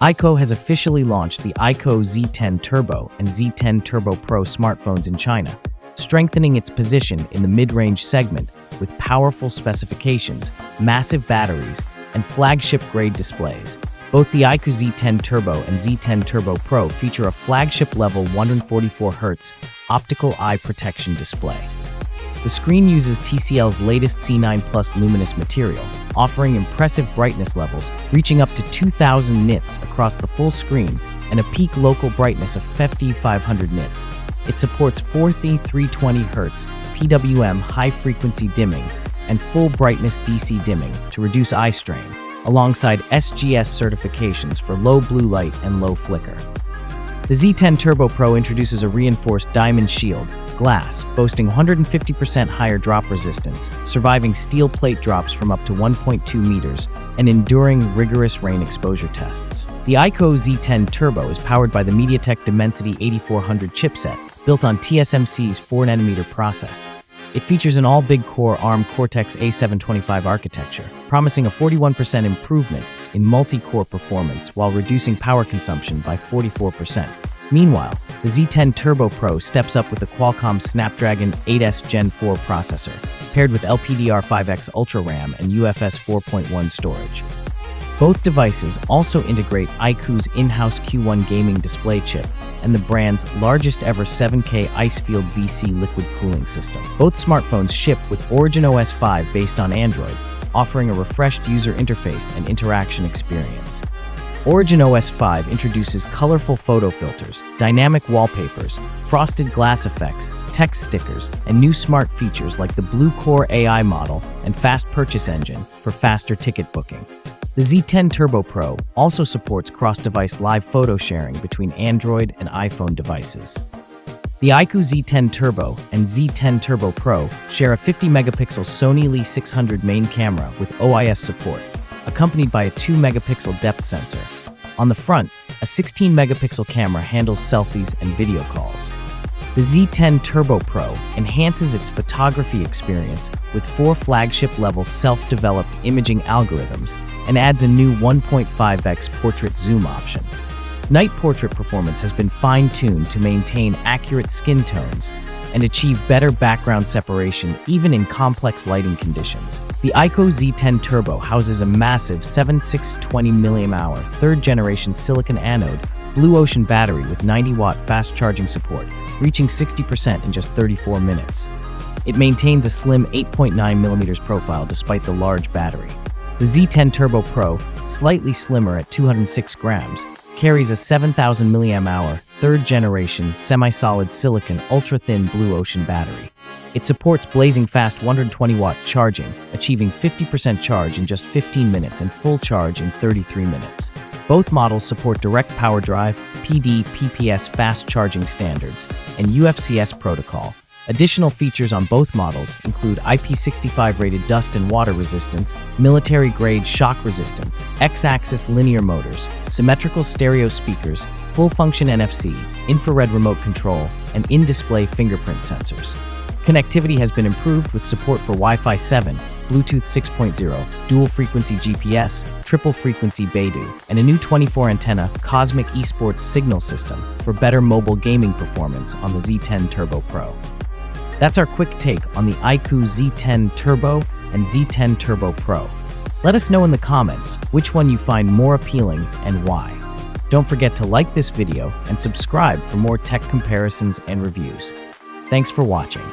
iQOO has officially launched the iQOO Z10 Turbo and Z10 Turbo Pro smartphones in China, strengthening its position in the mid-range segment with powerful specifications, massive batteries, and flagship-grade displays. Both the iQOO Z10 Turbo and Z10 Turbo Pro feature a flagship-level 144Hz optical eye protection display. The screen uses TCL's latest C9 Plus luminous material, offering impressive brightness levels reaching up to 2000 nits across the full screen and a peak local brightness of 500 nits. It supports 4Th320Hz PWM high-frequency dimming and full brightness DC dimming to reduce eye strain, alongside SGS certifications for low blue light and low flicker. The Z10 Turbo Pro introduces a reinforced diamond shield glass, boasting 150% higher drop resistance, surviving steel plate drops from up to 1.2 meters, and enduring rigorous rain exposure tests. The iQOO Z10 Turbo is powered by the MediaTek Dimensity 8400 chipset, built on TSMC's 4nm process. It features an all-big-core ARM Cortex-A725 architecture, promising a 41% improvement in multi-core performance while reducing power consumption by 44%. Meanwhile, the Z10 Turbo Pro steps up with the Qualcomm Snapdragon 8S Gen 4 processor, paired with LPDDR5X Ultra RAM and UFS 4.1 storage. Both devices also integrate iQOO's in-house Q1 gaming display chip and the brand's largest ever 7K Icefield VC liquid cooling system. Both smartphones ship with Origin OS 5 based on Android, offering a refreshed user interface and interaction experience. Origin OS 5 introduces colorful photo filters, dynamic wallpapers, frosted glass effects, text stickers, and new smart features like the Blue Core AI model and Fast Purchase Engine for faster ticket booking. The Z10 Turbo Pro also supports cross-device live photo sharing between Android and iPhone devices. The iQOO Z10 Turbo and Z10 Turbo Pro share a 50-megapixel Sony Li600 main camera with OIS support, accompanied by a 2-megapixel depth sensor. On the front, a 16-megapixel camera handles selfies and video calls. The Z10 Turbo Pro enhances its photography experience with 4 flagship-level self-developed imaging algorithms and adds a new 1.5x portrait zoom option. Night portrait performance has been fine-tuned to maintain accurate skin tones and achieve better background separation even in complex lighting conditions. The iQOO Z10 Turbo houses a massive 7620 mAh third-generation silicon anode blue ocean battery with 90-watt fast charging support, reaching 60% in just 34 minutes. It maintains a slim 8.9mm profile despite the large battery. The Z10 Turbo Pro, slightly slimmer at 206 grams, carries a 7000 mAh third-generation semi-solid silicon ultra-thin blue ocean battery. It supports blazing fast 120-watt charging, achieving 50% charge in just 15 minutes and full charge in 33 minutes. Both models support direct power drive, PD, PPS fast charging standards, and UFCS protocol. Additional features on both models include IP65 rated dust and water resistance, military-grade shock resistance, X-axis linear motors, symmetrical stereo speakers, full-function NFC, infrared remote control, and in-display fingerprint sensors. Connectivity has been improved with support for Wi-Fi 7, Bluetooth 6.0, dual-frequency GPS, triple-frequency Beidou, and a new 24-antenna Cosmic Esports signal system for better mobile gaming performance on the Z10 Turbo Pro. That's our quick take on the iQOO Z10 Turbo and Z10 Turbo Pro. Let us know in the comments which one you find more appealing and why. Don't forget to like this video and subscribe for more tech comparisons and reviews. Thanks for watching.